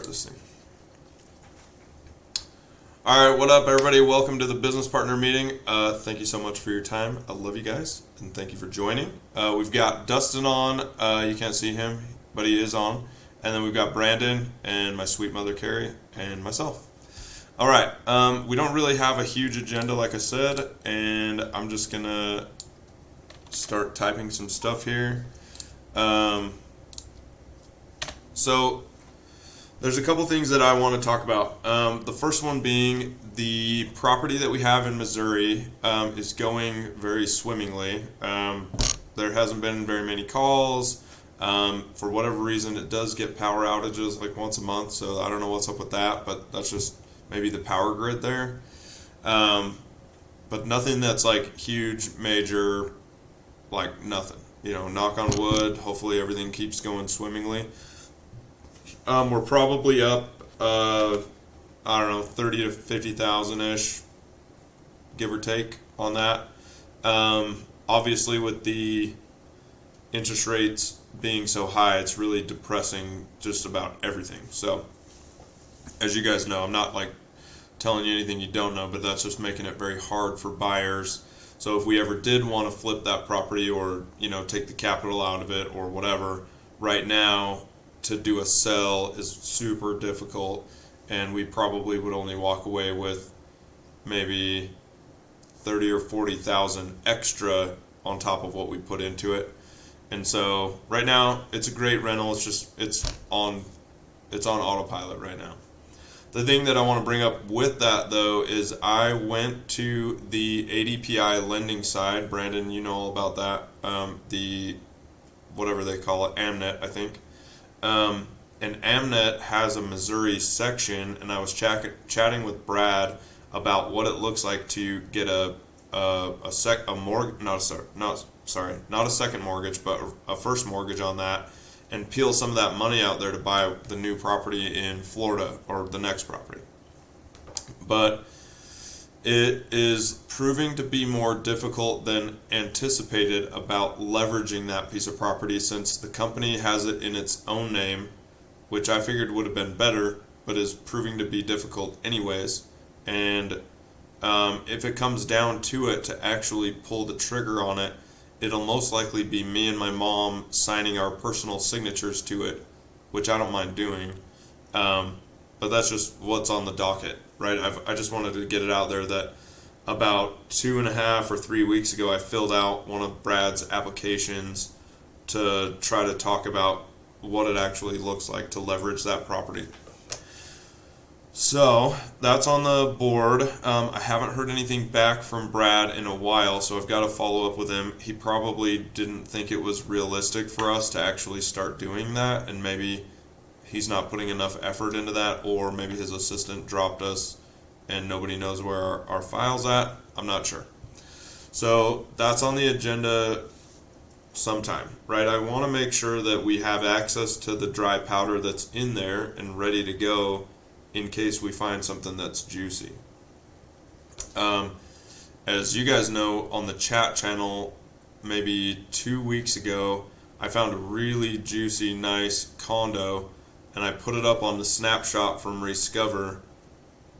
this thing. All right, what up, everybody? Welcome to the business partner meeting. Thank you so much for your time. I love you guys, and thank you for joining. We've got Dustin on. You can't see him, but he is on. And then we've got Brandon and my sweet mother, Carrie, and myself. All right, we don't really have a huge agenda, like I said, and I'm just going to start typing some stuff here. So there's a couple things that I want to talk about. The first one being the property that we have in Missouri is going very swimmingly. There hasn't been very many calls. For whatever reason, it does get power outages like once a month, so I don't know what's up with that, but that's just maybe the power grid there. But nothing that's like huge, major, like nothing. You know, knock on wood, hopefully everything keeps going swimmingly. We're probably up, I don't know, 30 to 50,000-ish, give or take on that. Obviously, with the interest rates being so high, it's really depressing just about everything. So, as you guys know, I'm not like telling you anything you don't know, but that's just making it very hard for buyers. So if we ever did want to flip that property or, you know, take the capital out of it or whatever, right now, to do a sell is super difficult, and we probably would only walk away with maybe 30 or 40,000 extra on top of what we put into it. And so right now it's a great rental. It's on autopilot right now. The thing that I want to bring up with that though is I went to the ADPI lending side. Brandon, you know all about that. The whatever they call it, Amnet, I think. And Amnet has a Missouri section, and I was chatting with Brad about what it looks like to get not a second mortgage, but a first mortgage on that, and peel some of that money out there to buy the new property in Florida or the next property. But it is proving to be more difficult than anticipated about leveraging that piece of property, since the company has it in its own name, which I figured would have been better, but is proving to be difficult anyways. And if it comes down to it to actually pull the trigger on it, it'll most likely be me and my mom signing our personal signatures to it, which I don't mind doing. But that's just what's on the docket, right? I just wanted to get it out there that about 2.5 or 3 weeks ago, I filled out one of Brad's applications to try to talk about what it actually looks like to leverage that property. So that's on the board. I haven't heard anything back from Brad in a while, so I've got to follow up with him. He probably didn't think it was realistic for us to actually start doing that, and maybe he's not putting enough effort into that, or maybe his assistant dropped us and nobody knows where our file's at. I'm not sure. So that's on the agenda sometime, right? I want to make sure that we have access to the dry powder that's in there and ready to go in case we find something that's juicy. As you guys know, on the chat channel, maybe 2 weeks ago, I found a really juicy, nice condo, and I put it up on the snapshot from Rescover,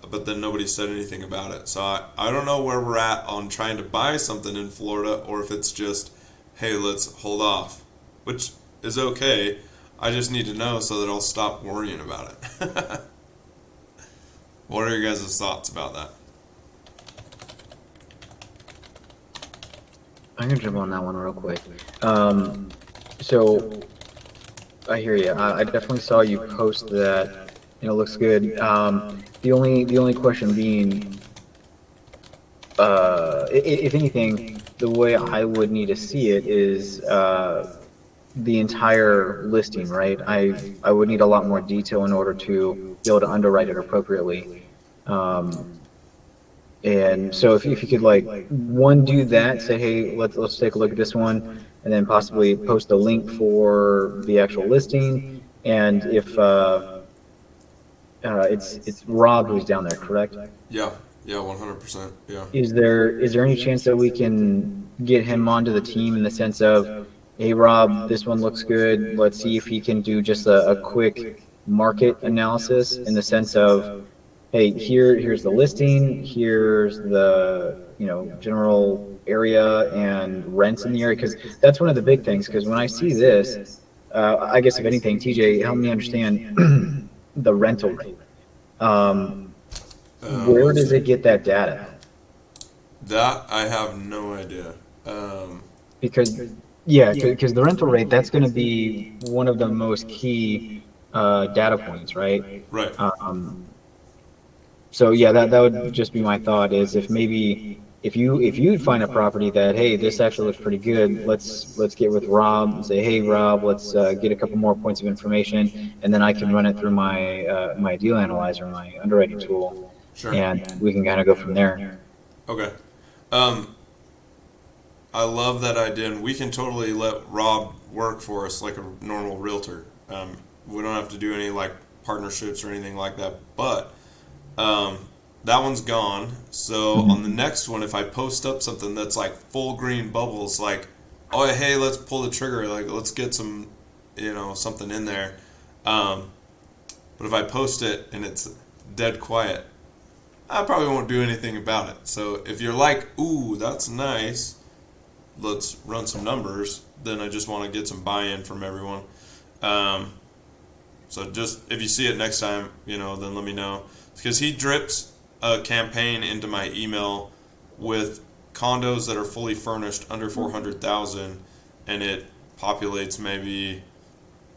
but then nobody said anything about it. So I don't know where we're at on trying to buy something in Florida, or if it's just, hey, let's hold off, which is okay. I just need to know so that I'll stop worrying about it. What are your guys' thoughts about that? I'm gonna jump on that one real quick. So I hear you. I definitely saw you post that. You know, looks good. The only question being, if anything, the way I would need to see it is the entire listing, right? I would need a lot more detail in order to be able to underwrite it appropriately. And so if you could like do that, say, hey, let's take a look at this one, and then possibly post a link for the actual listing. And if it's Rob who's down there, correct? Yeah, 100%. Yeah. Is there any chance that we can get him onto the team in the sense of, hey Rob, this one looks good. Let's see if he can do just a quick market analysis in the sense of, hey, here's the listing, here's the, general area and rents in the area, because that's one of the big things. Because when I see this, I guess if anything, TJ, help me understand the rental rate. Um, where Let's does it see. get that data? That I have no idea. Because yeah, because the rental rate, that's going to be one of the most key data points, right? Right. Um, so yeah, that would just be my thought, is if maybe if you find a property that, hey, this actually looks pretty good, let's get with Rob and say, hey Rob, let's get a couple more points of information, and then I can run it through my deal analyzer, my underwriting tool, Sure. and we can kind of go from there. Okay. Um, I love that idea, and we can totally let Rob work for us like a normal realtor. We don't have to do any like partnerships or anything like that. But that one's gone. So on the Mhm. next one, if I post up something that's like full green bubbles, like, oh hey, let's pull the trigger, like let's get some, something in there. Um, but if I post it and it's dead quiet, I probably won't do anything about it. So if you're like, ooh, that's nice, let's run some numbers, then I just want to get some buy-in from everyone. Um, so just if you see it next time, then let me know. Because he drips a campaign into my email with condos that are fully furnished under 400,000, and it populates maybe,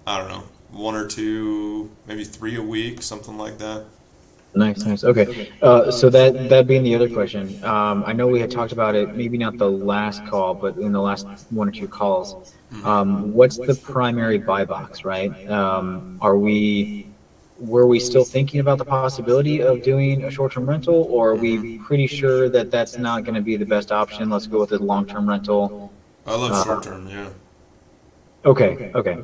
I don't know, one or two, maybe three a week, something like that. Nice, nice. Okay. So that being the other question, I know we had talked about it, maybe not the last call, but in the last one or two calls. What's the primary buy box, right? Were we still thinking about the possibility of doing a short-term rental, or are we pretty sure that that's not going to be the best option? Let's go with a long-term rental. I love Uh, short term, yeah. okay, okay.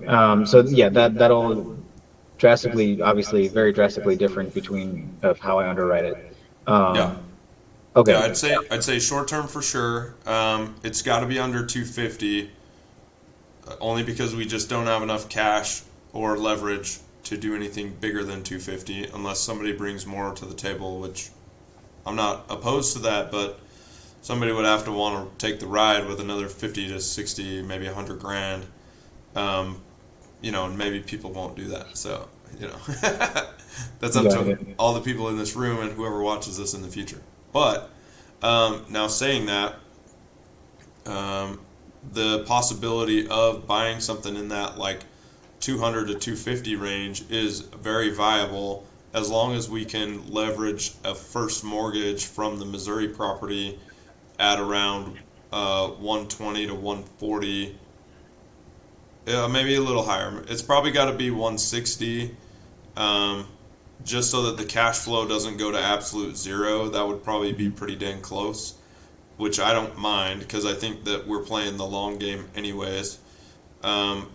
So yeah, that'll drastically, obviously, very drastically different between of how I underwrite it. Yeah. Um, Yeah, okay, I'd say short term for sure. It's got to be under 250, only because we just don't have enough cash or leverage to do anything bigger than 250 unless somebody brings more to the table, which I'm not opposed to that, but somebody would have to want to take the ride with another 50 to 60, maybe 100 grand. Um, and maybe people won't do that. So, that's up got to it. all the people in this room and whoever watches this in the future. But now saying that, um, the possibility of buying something in that like 200 to 250 range is very viable as long as we can leverage a first mortgage from the Missouri property at around 120 to 140. Yeah, maybe a little higher. It's probably got to be 160, um, just so that the cash flow doesn't go to absolute zero. That would probably be Mhm. pretty dang close, which I don't mind because I think that we're playing the long game anyways. Um,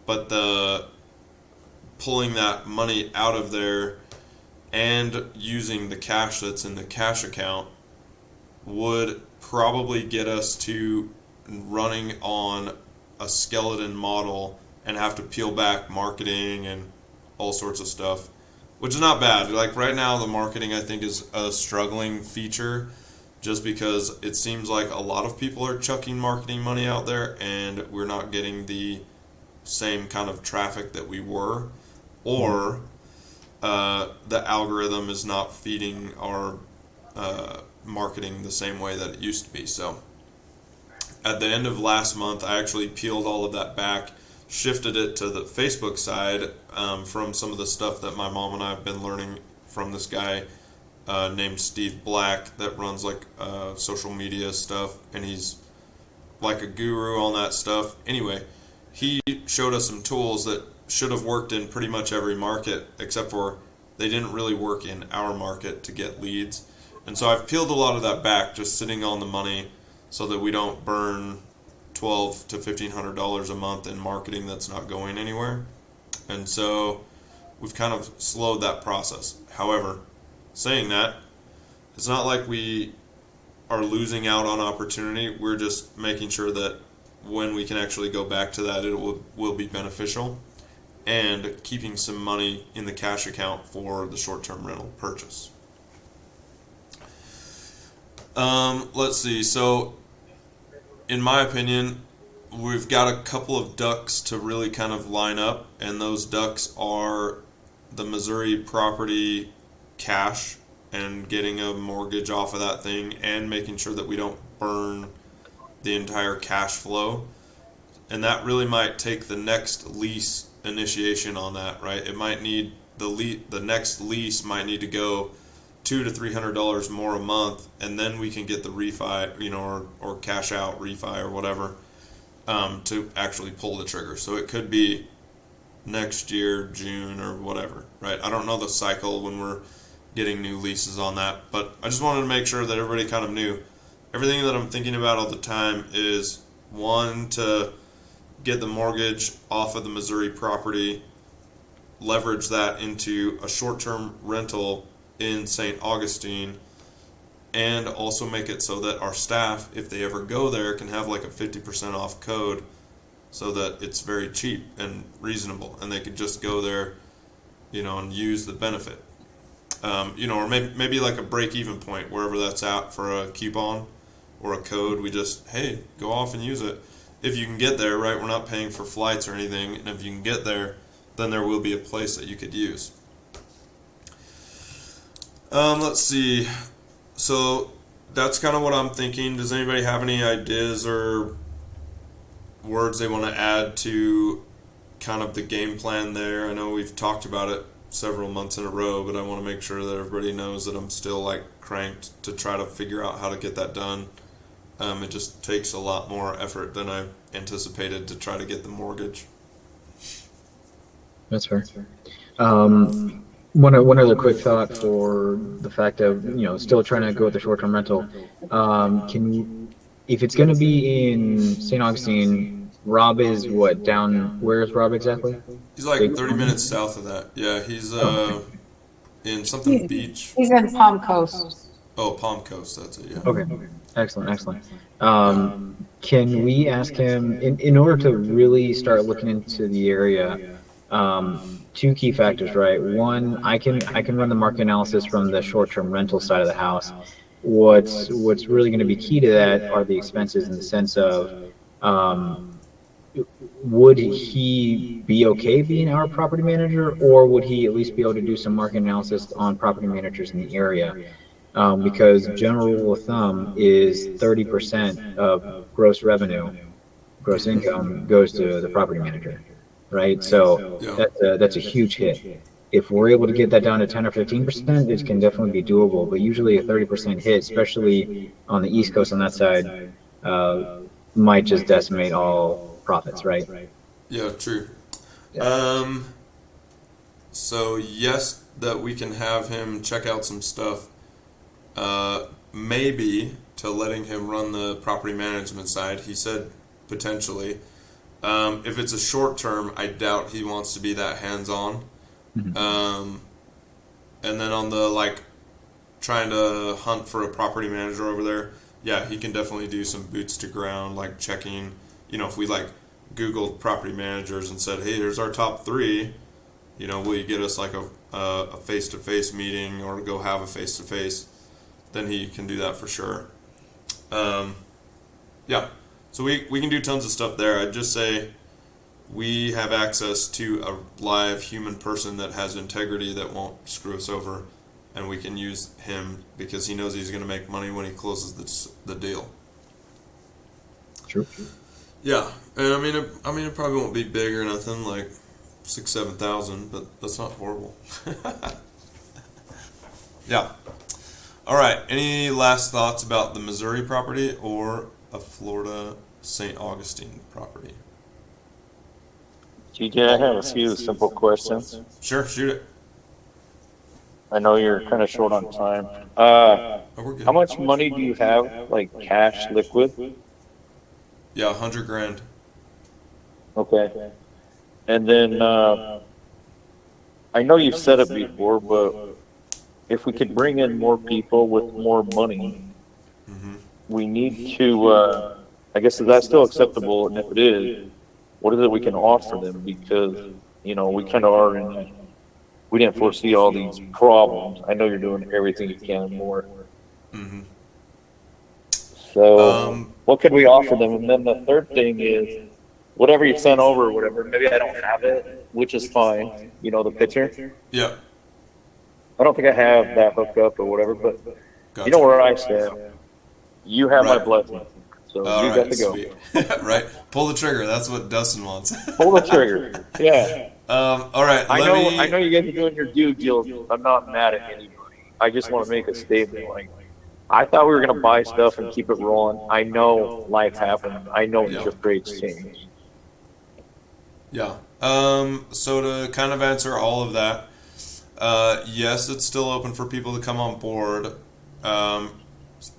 but the pulling that money out of there and using the cash that's in the cash account would probably get us to running on a skeleton model and have to peel back marketing and all sorts of stuff, which is not bad. Like right now, the marketing I think is a struggling feature just because it seems like a lot of people are chucking marketing money out there and we're not getting the same kind of traffic that we were, Mhm. or the algorithm is not feeding our marketing the same way that it used to be. So at the end of last month, I actually peeled all of that back, shifted it to the Facebook side from some of the stuff that my mom and I have been learning from this guy named Steve Black that runs like social media stuff, and he's like a guru on that stuff. Anyway, he showed us some tools that should have worked in pretty much every market, except for they didn't really work in our market to get leads. And so I've peeled a lot of that back, just sitting on the money, so that we don't burn $1,200 to $1,500 a month in marketing that's not going anywhere. And so we've kind of slowed that process. However, saying that, it's not like we are losing out on opportunity. We're just making sure that when we can actually go back to that, it will be beneficial. and keeping some money in the cash account for the short-term rental purchase. Let's see. So, in my opinion, we've got a couple of ducks to really kind of line up, and those ducks are the Missouri property cash and getting a mortgage off of that thing and making sure that we don't burn the entire cash flow. And that really might take the next lease initiation on that, right? It might need the next lease might need to go $200 to $300 more a month, and then we can get the refi, or cash out refi or whatever, to actually pull the trigger. So it could be next year, June or whatever, right? I don't know the cycle when we're getting new leases on that, but I just wanted to make sure that everybody kind of knew. Everything that I'm thinking about all the time is, one, to get the mortgage off of the Missouri property, leverage that into a short-term rental in St. Augustine, and also make it so that our staff, if they ever go there, can have like a 50% off code, so that it's very cheap and reasonable, and they could just go there, and use the benefit. Or maybe like a break-even point, wherever that's at, for a coupon or a code. We just, hey, go off and use it. If you can get there, right? We're not paying for flights or anything, and if you can get there, then there will be a place that you could use. Let's see. So that's kind of what I'm thinking. Does anybody have any ideas or words they want to add to kind of the game plan there? I know we've talked about it several months in a row, but I want to make sure that everybody knows that I'm still like cranked to try to figure out how to get that done. It just takes a lot more effort than I anticipated to try to get the mortgage. That's fair. One other quick thought for the fact of, still trying to go with the short-term rental. If it's going to be in St. Augustine, Rob is what, down, where is Rob exactly? He's like 30 minutes south of that. Yeah, he's in something beach. He's in Palm Coast. Oh, Palm Coast, that's it, yeah. Okay, excellent. Can we ask him, in order to really start looking into the area, two key factors, right? One, I can run the market analysis from the short-term rental side of the house. What's really going to be key to that are the expenses, in the sense of, would he be okay being our property manager, or would he at least be able to do some market analysis on property managers in the area? Because general rule of thumb is 30% of gross revenue, gross income, goes to the property manager, right? So that's a huge hit. If we're able to get that down to 10 or 15%, it can definitely be doable. But usually a 30% hit, especially on the East Coast on that side, might just decimate all profits, right? Yeah, true. So yes, that we can have him check out some stuff. Maybe to letting him run the property management side. He said potentially. If it's a short term, I doubt he wants to be that hands-on. And then on the trying to hunt for a property manager over there, yeah, he can definitely do some boots to ground, like checking. If we Googled property managers and said, hey, here's our top 3, will you get us a face-to-face meeting, or go have a face-to-face? Then he can do that for sure. Yeah, so we can do tons of stuff there. I'd just say we have access to a live human person that has integrity, that won't screw us over, and we can use him because he knows he's going to make money when he closes the deal. True. Yeah, and I mean, it probably won't be big or nothing, like 6,000-7,000, but that's not horrible. Yeah. All right. Any last thoughts about the Missouri property or a Florida St. Augustine property? TJ, I have a few simple questions. Sure, shoot it. I know you're kind of short on time. Oh, we're good. How much money do you have, cash, liquid? Yeah, $100,000. Okay. And then, I know you've said it before, but if we could bring in more people with more money, we need to, I guess, is that still acceptable? And if it is, what is it we can offer them? Because we kind of are in a, we didn't foresee all these problems. I know you're doing everything you can and more. Hmm. So, Um, what could we offer them? And then the third thing is whatever you sent over, or whatever. Maybe I don't have it, which is fine. The picture. yeah, I don't think I have that hooked up or whatever, but you know gotcha. where I stand. You have my Right. blessing, so All you got right, to go. sweet. Right. Pull the trigger. That's what Dustin wants. Pull the trigger. Yeah. All right, I let know. I me. know you guys are doing your due diligence. I'm not mad at anybody. I just want to make a statement. Like, I thought we were gonna buy stuff and keep it rolling. I know life happens. I know Yeah. interest rates change. Yeah. So to kind of answer all of that, yes, it's still open for people to come on board. Um,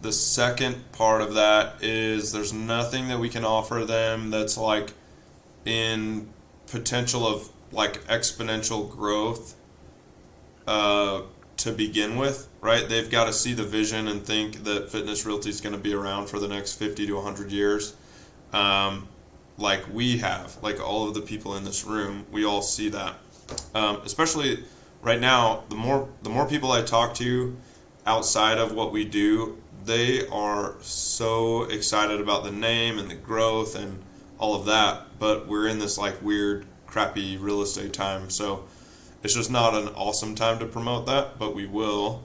the second part of that is there's nothing that we can offer them that's like in potential of like exponential growth to begin with, right? They've got to see the vision and think that Fitness Realty is going to be around for the next 50 to 100 years. Um, like we have, like all of the people in this room, we all see that. Especially right now, the more people I talk to outside of what we do, they are so excited about the name and the growth and all of that. But we're in this like weird, crappy real estate time, so it's just not an awesome time to promote that. But we will.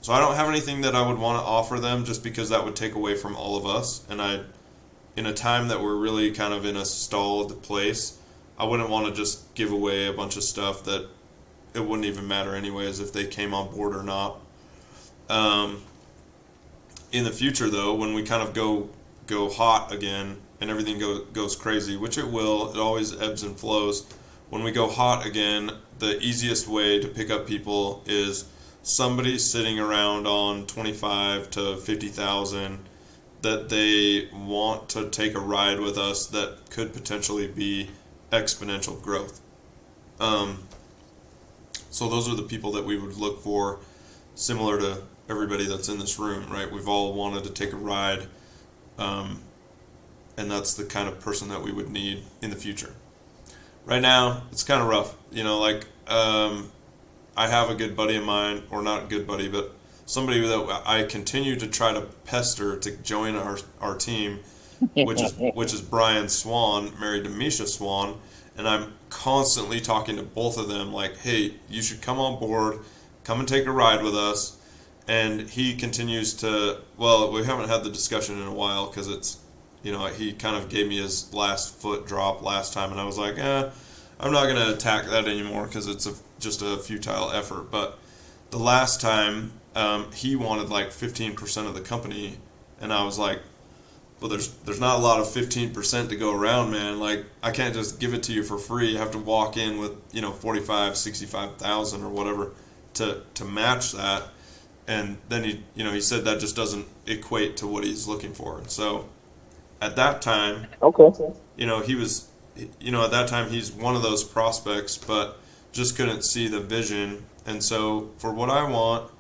So I don't have anything that I would want to offer them just because that would take away from all of us. And in a time that we're really kind of in a stalled place, I wouldn't want to just give away a bunch of stuff that it wouldn't even matter anyways if they came on board or not. Um, in the future, though, when we kind of go hot again and everything goes crazy, which it will, it always ebbs and flows. When we go hot again, the easiest way to pick up people is somebody sitting around on 25 to 50,000 that they want to take a ride with us that could potentially be exponential growth. Um, so those are the people that we would look for, similar to everybody that's in this room, right? We've all wanted to take a ride, and that's the kind of person that we would need in the future. Right now, it's kind of rough, like I have a good buddy of mine, or not a good buddy, but somebody that I continue to try to pester to join our team, which is Brian Swan, married to Misha Swan, and I'm constantly talking to both of them like, hey, you should come on board, come and take a ride with us. And he continues to, well, we haven't had the discussion in a while because it's, he kind of gave me his last foot drop last time, and I was like, I'm not going to attack that anymore because it's just a futile effort. But the last time, he wanted like 15% of the company, and I was like, well, there's not a lot of 15% to go around, man. Like, I can't just give it to you for free. You have to walk in with 45, 65,000 or whatever to match that. And then he said that just doesn't equate to what he's looking for. And so at that time, Okay. he was, at that time he's one of those prospects, but just couldn't see the vision. And so for what I want,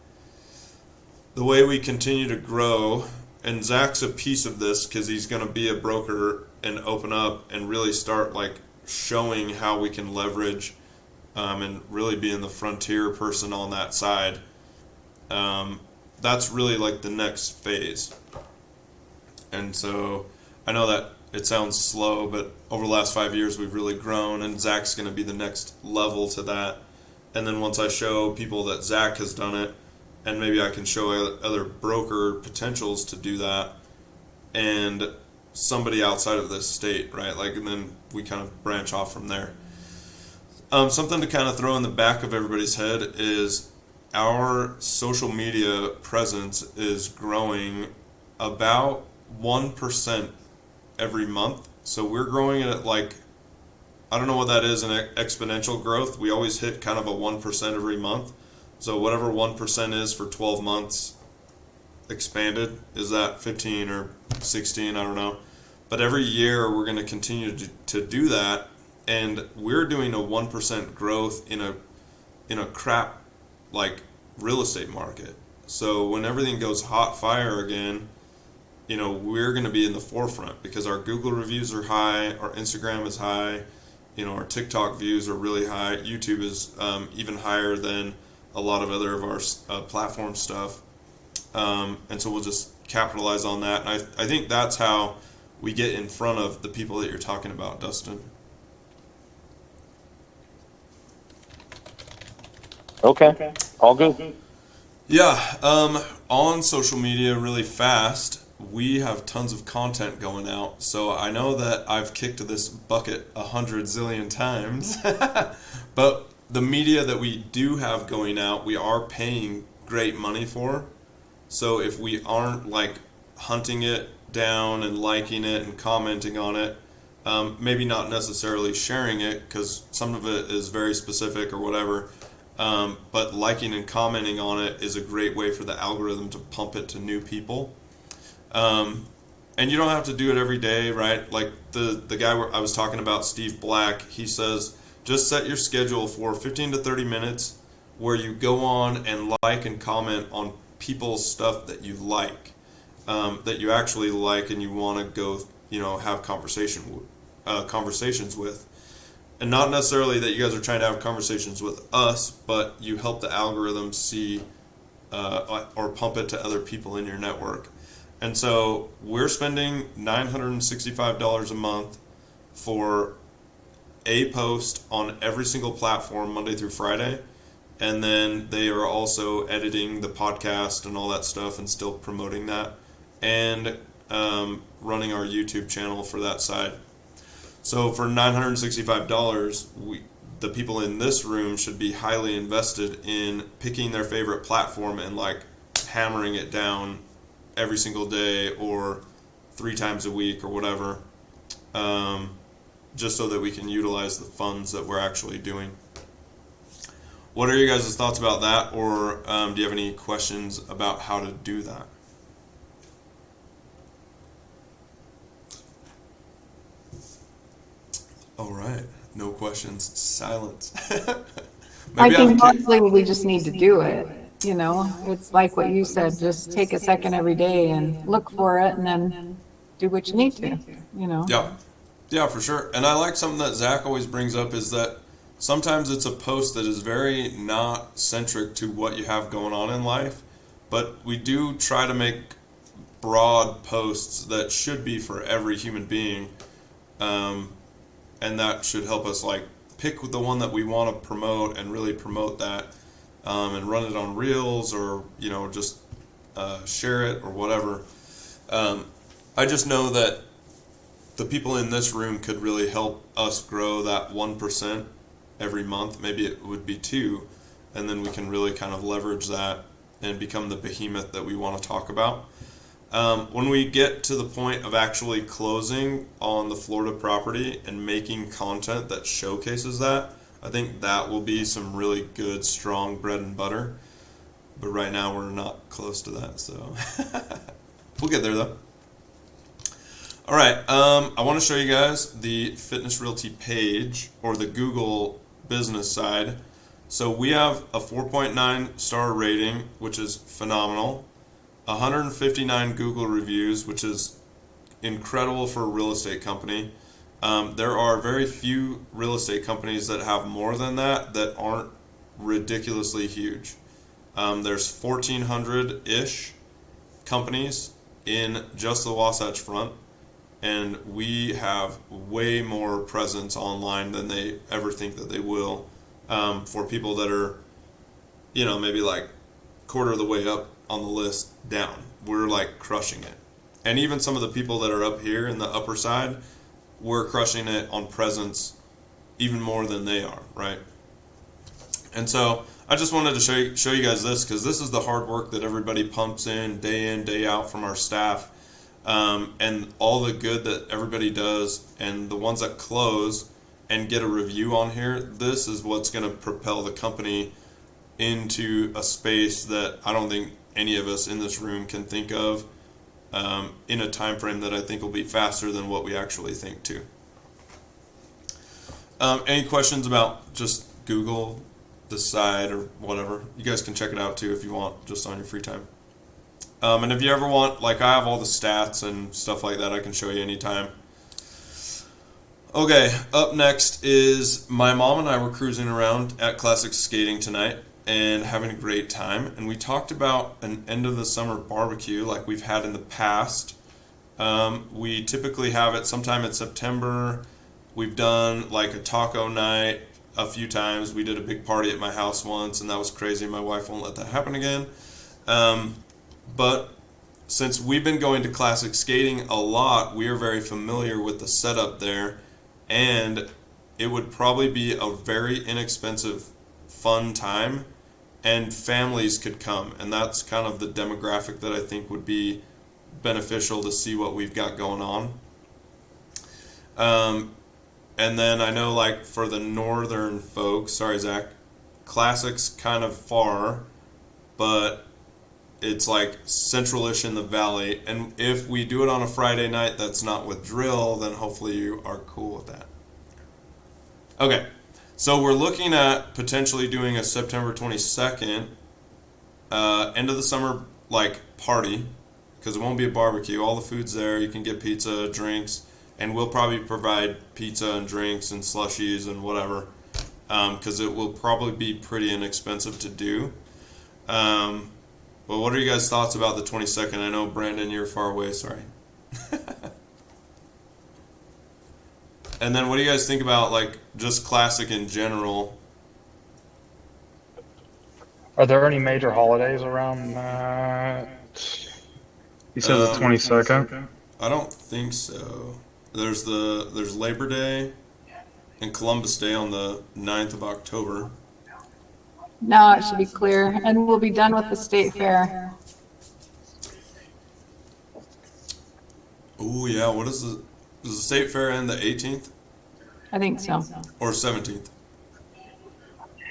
the way we continue to grow, and Zach's a piece of this because he's going to be a broker and open up and really start like showing how we can leverage and really being the frontier person on that side. That's really like the next phase. And so I know that it sounds slow, but over the last 5 years we've really grown, and Zach's going to be the next level to that. And then once I show people that Zach has done it, and maybe I can show other broker potentials to do that, and somebody outside of this state, right? Like, and then we kind of branch off from there. Something to kind of throw in the back of everybody's head is our social media presence is growing about 1% every month. So we're growing it at like, I don't know what that is in exponential growth. We always hit kind of a 1% every month. So whatever 1% is for 12 months expanded, is that 15 or 16? I don't know. But every year we're going to continue to do that. And we're doing a 1% growth in a crap like real estate market. So when everything goes hot fire again, we're going to be in the forefront because our Google reviews are high, our Instagram is high, our TikTok views are really high. YouTube is even higher than a lot of other of our platform stuff. And so we'll just capitalize on that. And I think that's how we get in front of the people that you're talking about, Dustin. Okay, all good. Yeah, on social media really fast, we have tons of content going out. So I know that I've kicked this bucket 100 zillion times, but the media that we do have going out, we are paying great money for. So if we aren't like hunting it down and liking it and commenting on it, maybe not necessarily sharing it because some of it is very specific or whatever. But liking and commenting on it is a great way for the algorithm to pump it to new people. And you don't have to do it every day, right? Like the guy I was talking about, Steve Black, he says, just set your schedule for 15 to 30 minutes where you go on and like and comment on people's stuff that you like, that you actually like and you want to go, have conversations with. And not necessarily that you guys are trying to have conversations with us, but you help the algorithm see or pump it to other people in your network. And so we're spending $965 a month for a post on every single platform Monday through Friday. And then they are also editing the podcast and all that stuff and still promoting that and running our YouTube channel for that side. So for $965, the people in this room should be highly invested in picking their favorite platform and like hammering it down every single day or 3 times a week or whatever, just so that we can utilize the funds that we're actually doing. What are your guys' thoughts about that, or do you have any questions about how to do that? All right, no questions, silence. I think mostly we just need to do it, it's like what you said, just take a second every day and look for it and then do what you need to. Yeah, for sure. And I like something that Zach always brings up is that sometimes it's a post that is very not centric to what you have going on in life, but we do try to make broad posts that should be for every human being, and that should help us like pick the one that we want to promote and really promote that, and run it on Reels or just share it or whatever. I just know that the people in this room could really help us grow that 1% every month. Maybe it would be 2, and then we can really kind of leverage that and become the behemoth that we want to talk about. When we get to the point of actually closing on the Florida property and making content that showcases that, I think that will be some really good, strong bread and butter. But right now we're not close to that, so we'll get there though. All right, I want to show you guys the Fitness Realty page or the Google business side. So we have a 4.9 star rating, which is phenomenal. 159 Google reviews, which is incredible for a real estate company. There are very few real estate companies that have more than that aren't ridiculously huge. There's 1,400-ish companies in just the Wasatch Front, and we have way more presence online than they ever think that they will. For people that are, maybe like quarter of the way up on the list down, we're like crushing it. And even some of the people that are up here in the upper side, we're crushing it on presence even more than they are, right? And so I just wanted to show you guys this because this is the hard work that everybody pumps in, day out from our staff. And all the good that everybody does and the ones that close and get a review on here, this is what's going to propel the company into a space that I don't think any of us in this room can think of in a time frame that I think will be faster than what we actually think too. Any questions about just Google, the site, or whatever? You guys can check it out too if you want, just on your free time. And if you ever want, like I have all the stats and stuff like that, I can show you anytime. Okay, up next is my mom and I were cruising around at Classic Skating tonight and having a great time. And we talked about an end of the summer barbecue like we've had in the past. We typically have it sometime in September. We've done like a taco night a few times. We did a big party at my house once, and that was crazy. My wife won't let that happen again. But since we've been going to Classic Skating a lot, we are very familiar with the setup there, and it would probably be a very inexpensive, fun time, and families could come, and that's kind of the demographic that I think would be beneficial to see what we've got going on. And then I know, like, for the northern folks, sorry, Zach, Classic's kind of far, but it's like central-ish in the valley. And if we do it on a Friday night that's not with drill, then hopefully you are cool with that. Okay, so we're looking at potentially doing a September 22nd, end of the summer, like, party, because it won't be a barbecue. All the food's there. You can get pizza, drinks, and we'll probably provide pizza and drinks and slushies and whatever, because it will probably be pretty inexpensive to do. But what are you guys' thoughts about the 22nd? I know, Brandon, you're far away. Sorry. And then what do you guys think about, like, just Classic in general? Are there any major holidays around that? You said the 22nd? I don't think so. There's Labor Day and Columbus Day on the 9th of October. No, it should be clear, and we'll be done with the state fair. Oh yeah, does the state fair end the 18th I think so. or 17th?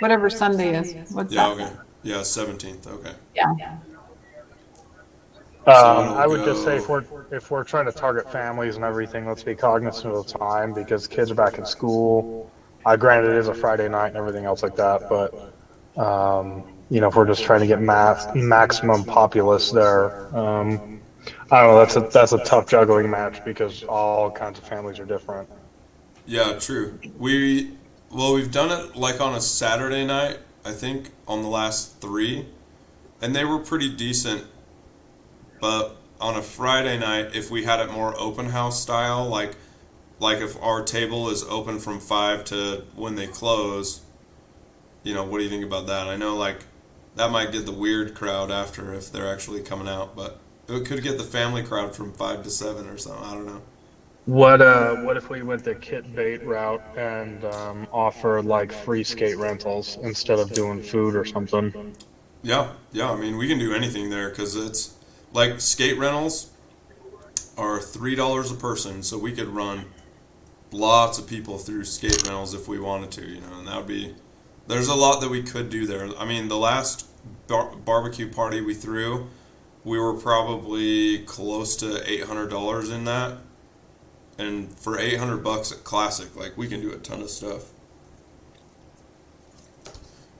Whatever Sunday is. What's Yeah, that? okay. Yeah, 17th. Okay. Yeah. I would just say if we're trying to target families and everything, let's be cognizant of the time because kids are back in school. Granted, it is a Friday night and everything else like that, but if we're just trying to get maximum populace there, I don't know. That's a tough juggling match because all kinds of families are different. Yeah, true. We've done it like on a Saturday night, I think, on the last 3, and they were pretty decent. But on a Friday night, if we had it more open house style, like if our table is open from 5 to when they close, what do you think about that? I know, like, that might get the weird crowd after if they're actually coming out, but it could get the family crowd from 5 to 7 or something. I don't know. What if we went the kit bait route and offer like free skate rentals instead of doing food or something? Yeah. I mean, we can do anything there because it's like skate rentals are $3 a person, so we could run lots of people through skate rentals if we wanted to, and that would be. There's a lot that we could do there. I mean, the last barbecue party we threw, we were probably close to $800 in that, and for $800 at Classic, like, we can do a ton of stuff.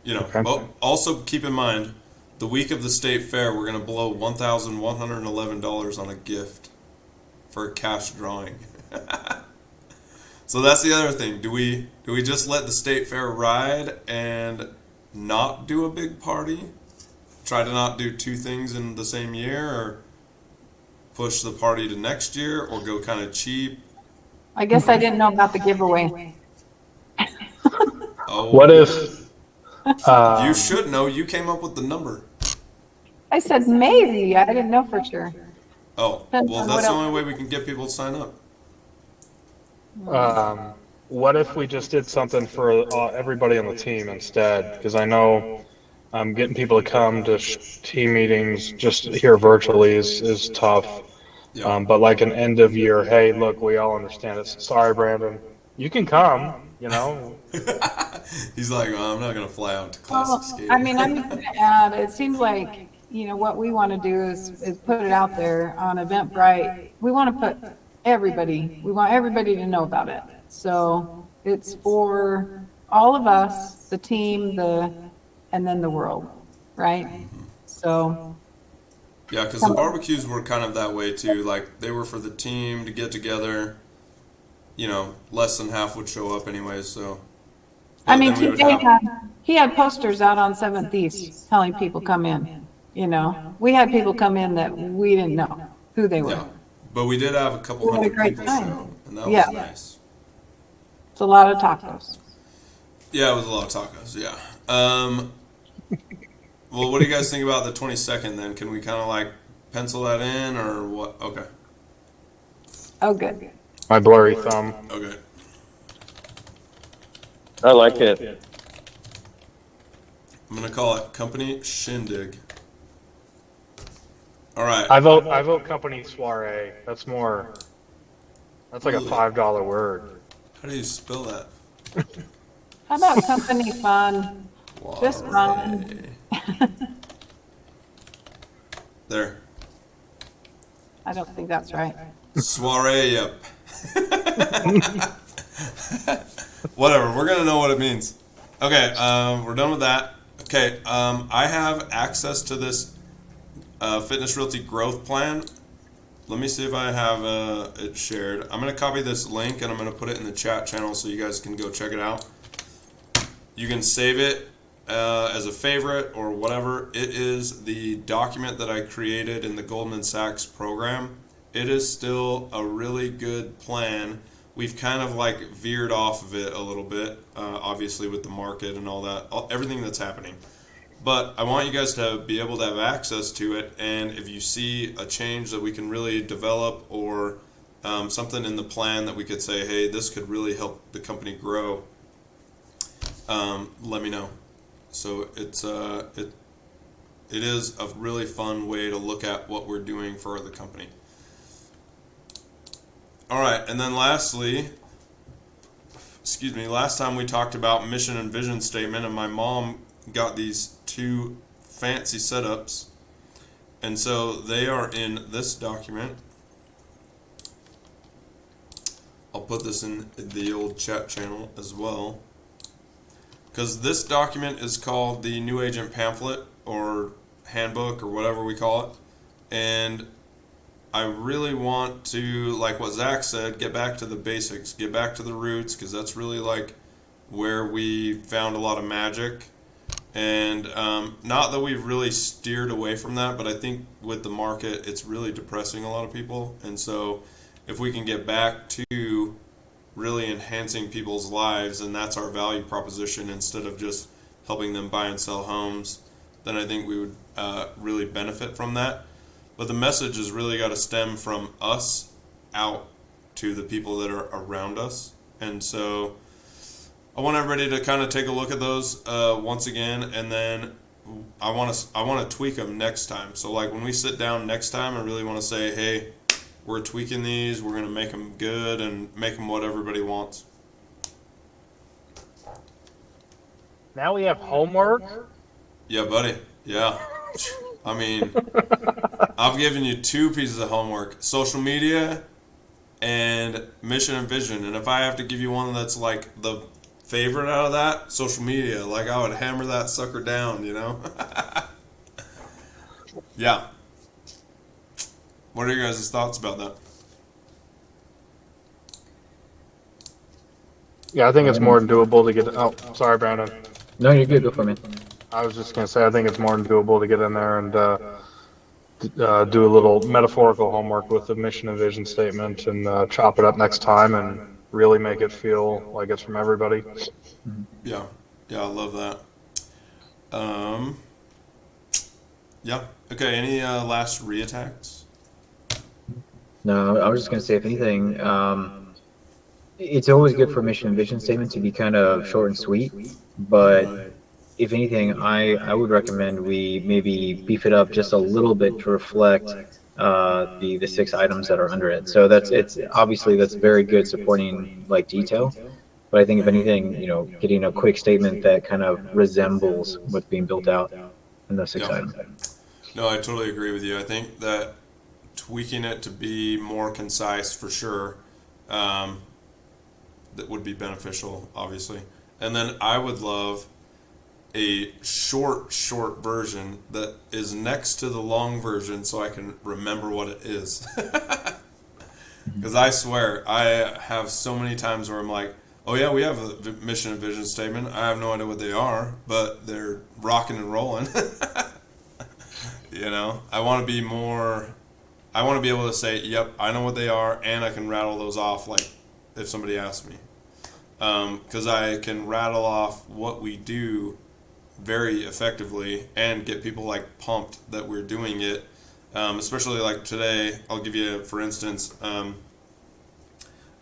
Okay. But also keep in mind, the week of the state fair, we're gonna blow $1,111 on a gift for a cash drawing. So that's the other thing. Do we just let the state fair ride and not do a big party? Try to not do 2 things in the same year, or push the party to next year, or go kind of cheap? I guess I didn't know about the giveaway. Oh, What if? you should know. You came up with the number. I said maybe. I didn't know for sure. Oh, Depends well, on that's what the else. only way we can get people to sign up. What if we just did something for everybody on the team instead? Because I know getting people to come to team meetings just here virtually is tough. Yeah. But like an end of year, hey, look, we all understand it. Sorry, Brandon, you can come. He's like, I'm not gonna fly out to Well, Classic Skating. I mean, I'm just going to add, it seems like, what we want to do is put it out there on Eventbrite. We want to put we want everybody to know about it. So it's for all of us, the team, and then the world, right? So. Yeah, because the barbecues were kind of that way too. Like, they were for the team to get together, less than half would show up anyways. So, I but mean, then we would TK have. he had posters out on 7th East telling people come in, We had people come in that we didn't know who they were. Yeah, but we did have a couple We had a hundred great people time. show, and that Yeah. was nice. It's a lot of tacos. Yeah, it was a lot of tacos. Yeah. Well, what do you guys think about the 22nd then? Can we kind of like pencil that in or what? Okay. Oh, good. My blurry thumb. Okay. I like it. I'm gonna call it Company Shindig. All right. I vote company soiree. That's like a Really? $5 word. How do you spell that? How about company fun? Just fun. Soiree. There. I don't think that's right. Soiree, yep. Whatever, we're gonna know what it means. Okay, we're done with that. Okay, I have access to this Fitness Realty growth plan. Let me see if I have it shared. I'm gonna copy this link and I'm gonna put it in the chat channel so you guys can go check it out. You can save it as a favorite or whatever. It is the document that I created in the Goldman Sachs program. It is still a really good plan. We've kind of like veered off of it a little bit, obviously with the market and all that, everything that's happening. But I want you guys to be able to have access to it, and if you see a change that we can really develop or something in the plan that we could say, hey, this could really help the company grow, let me know. So it is a really fun way to look at what we're doing for the company. All right, and then lastly, last time we talked about mission and vision statement, and my mom got these two fancy setups, and so they are in this document. I'll put this in the old chat channel as well, because this document is called the New Agent Pamphlet or Handbook or whatever we call it, and I really want to, like what Zach said, get back to the basics, get back to the roots, because that's really like where we found a lot of magic. And not that we've really steered away from that, but I think with the market, it's really depressing a lot of people. And so if we can get back to really enhancing people's lives, and that's our value proposition, instead of just helping them buy and sell homes, then I think we would really benefit from that. But the message has really got to stem from us out to the people that are around us. And so I want everybody to kind of take a look at those once again, and then I want to tweak them next time. So like when we sit down next time, I really want to say, hey, we're tweaking these. We're going to make them good and make them what everybody wants. Now we have homework. Yeah, buddy. Yeah. I mean, I've given you 2 pieces of homework: social media and mission and vision. And if I have to give you one that's like the favorite out of that, social media, like I would hammer that sucker down, Yeah. What are your guys' thoughts about that? Yeah, I think it's more than doable to get. Oh, sorry, Brandon. No, you're good. Go for it, man. I was just gonna say I think it's more than doable to get in there and do a little metaphorical homework with the mission and vision statement and chop it up next time and really make it feel like it's from everybody. Yeah. Yeah, I love that. Yeah. Okay, any last reattacks? No, I was just going to say, if anything, it's always good for mission and vision statement to be kind of short and sweet, but if anything, I would recommend we maybe beef it up just a little bit to reflect the 6 items that are under it. So it's obviously that's very good supporting like detail, but I think if anything, getting a quick statement that kind of resembles what's being built out in those 6 Yeah. items. No, I totally agree with you. I think that tweaking it to be more concise for sure, that would be beneficial, obviously. And then I would love a short version that is next to the long version so I can remember what it is. Because I swear, I have so many times where I'm like, oh yeah, we have a mission and vision statement. I have no idea what they are, but they're rocking and rolling. I want to be more. I want to be able to say, yep, I know what they are, and I can rattle those off like if somebody asks me. Because I can rattle off what we do very effectively and get people like pumped that we're doing it. Especially like today, I'll give you, for instance, I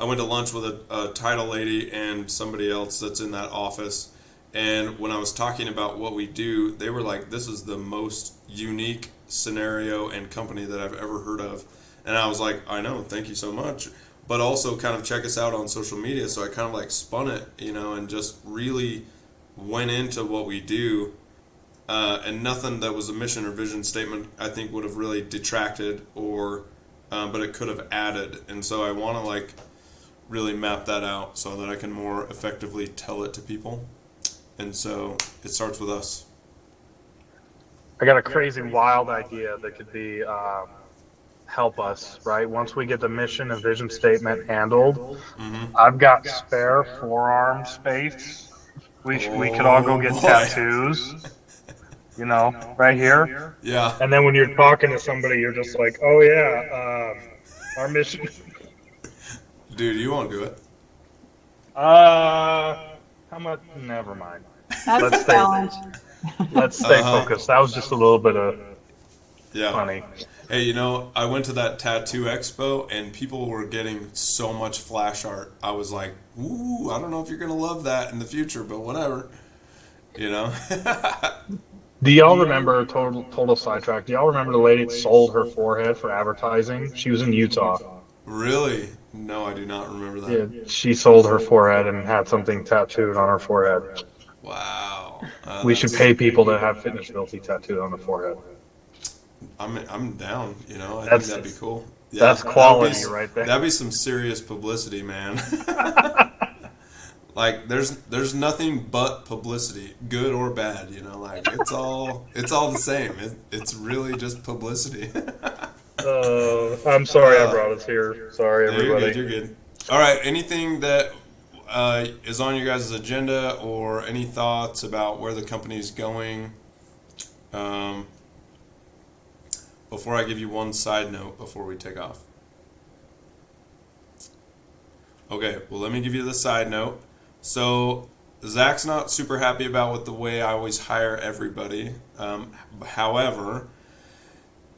went to lunch with a title lady and somebody else that's in that office. And when I was talking about what we do, they were like, this is the most unique scenario and company that I've ever heard of. And I was like, I know, thank you so much. But also kind of check us out on social media. So I kind of like spun it, and just really went into what we do. And nothing that was a mission or vision statement, I think, would have really detracted but it could have added. And so I want to like really map that out so that I can more effectively tell it to people. And so it starts with us. I got a crazy wild idea that could be help us, right? Once we get the mission and vision statement handled, I've got spare forearm space. We could all go get boy. tattoos, right here. Yeah. And then when you're talking to somebody, you're just like, oh yeah, our mission. Dude, you won't do it. How much? Never mind. That's Let's a stay- challenge. Let's stay focused. That was just a little bit of Yeah. funny. Hey, I went to that tattoo expo and people were getting so much flash art. I was like, ooh, I don't know if you're going to love that in the future, but whatever. Do y'all remember, total sidetrack, do y'all remember the lady that sold her forehead for advertising? She was in Utah. Really? No, I do not remember that. Yeah, she sold her forehead and had something tattooed on her forehead. Wow. We should pay people to have Fitness Realty tattooed on the forehead. I'm down, I think That's- that'd be cool. Yeah, That's that'd quality be- right there. That'd be some serious publicity, man. Like there's nothing but publicity, good or bad, like it's all the same. It's really just publicity. I'm sorry I brought us here. Sorry, everybody. You're good. All right, anything that is on your guys' agenda or any thoughts about where the company's going? Before I give you one side note before we take off. Okay, well, let me give you the side note. So, Zach's not super happy about the way I always hire everybody. However,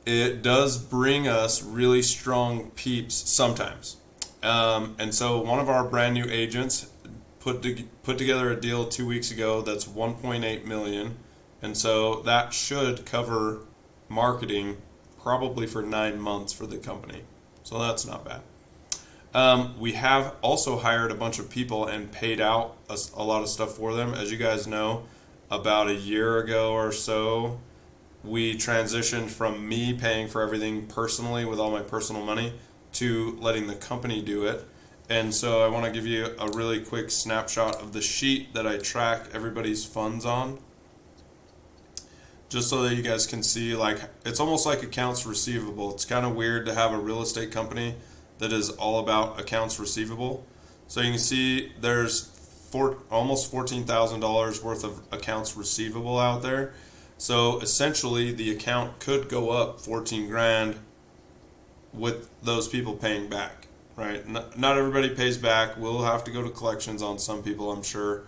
it does bring us really strong peeps sometimes. And so, one of our brand new agents put together a deal 2 weeks ago that's 1.8 million, and so that should cover marketing probably for 9 months for the company. So that's not bad. We have also hired a bunch of people and paid out a lot of stuff for them. As you guys know, about a year ago or so, we transitioned from me paying for everything personally with all my personal money to letting the company do it. And so I want to give you a really quick snapshot of the sheet that I track everybody's funds on, just so that you guys can see, it's almost like accounts receivable. It's kind of weird to have a real estate company that is all about accounts receivable. So you can see there's almost $14,000 worth of accounts receivable out there. So essentially the account could go up 14 grand with those people paying back, right? Not everybody pays back. We'll have to go to collections on some people, I'm sure.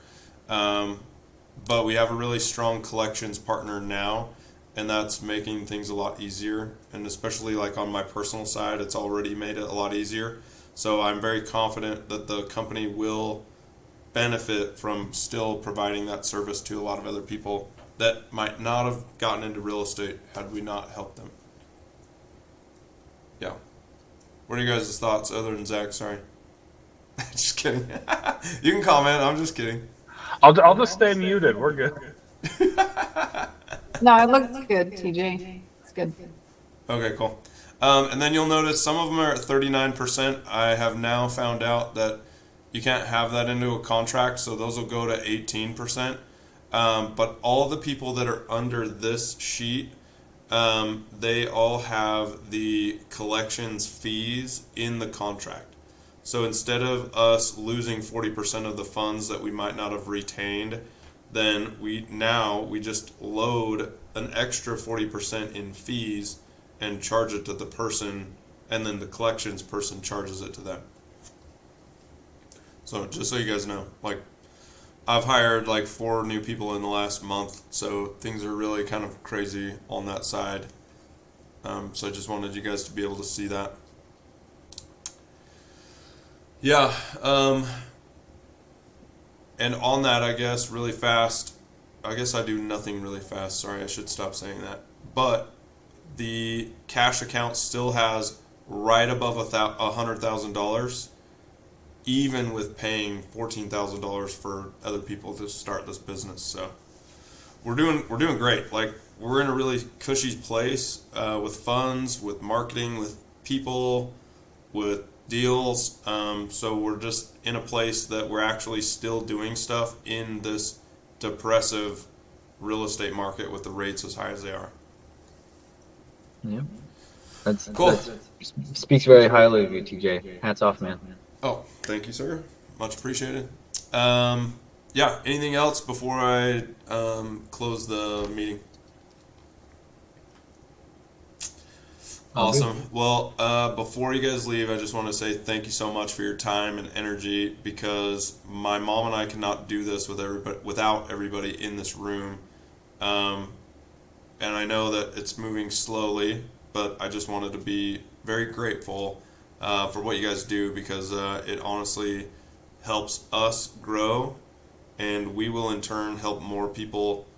But we have a really strong collections partner now, and that's making things a lot easier. And especially on my personal side, it's already made it a lot easier. So I'm very confident that the company will benefit from still providing that service to a lot of other people that might not have gotten into real estate had we not helped them. Yeah. What are you guys' thoughts other than Zach? Sorry. Just kidding. You can comment. I'm just kidding. I'll just stay muted. We're good. No, it looks good, TJ. It's good. Okay, cool. And then you'll notice some of them are at 39%. I have now found out that you can't have that into a contract, so those will go to 18%. But all the people that are under this sheet, they all have the collections fees in the contract. So instead of us losing 40% of the funds that we might not have retained, then we just load an extra 40% in fees and charge it to the person, and then the collections person charges it to them. So just so you guys know, like, I've hired like 4 new people in the last month, so things are really kind of crazy on that side. So I just wanted you guys to be able to see that. Yeah, and on that, I guess, really fast, I guess I do nothing really fast. Sorry, I should stop saying that. But the cash account still has right above $100,000, even with paying $14,000 for other people to start this business. So we're doing great. Like, we're in a really cushy place with funds, with marketing, with people, with deals. So we're just in a place that we're actually still doing stuff in this depressive real estate market with the rates as high as they are. Yeah. That's Cool. That speaks very highly of you, TJ. Hats off, man. Oh, thank you, sir. Much appreciated. Yeah, anything else before I close the meeting? Awesome. Well, before you guys leave, I just want to say thank you so much for your time and energy, because my mom and I cannot do this without everybody in this room. And I know that it's moving slowly, but I just wanted to be very grateful for what you guys do, because it honestly helps us grow, and we will in turn help more people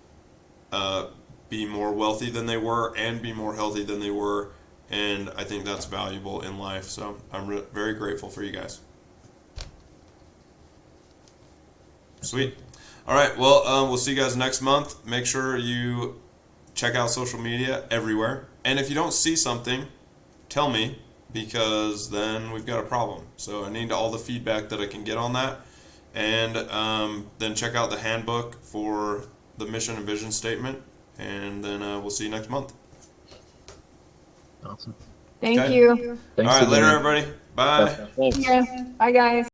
be more wealthy than they were and be more healthy than they were. And I think that's valuable in life. So I'm very grateful for you guys. Sweet. All right. Well, we'll see you guys next month. Make sure you check out social media everywhere. And if you don't see something, tell me, because then we've got a problem. So I need all the feedback that I can get on that. And then check out the handbook for the mission and vision statement. And then we'll see you next month. Awesome. Thank Okay. you. Thanks All right. again. Later, everybody. Bye. Thanks. Yeah. Bye, guys.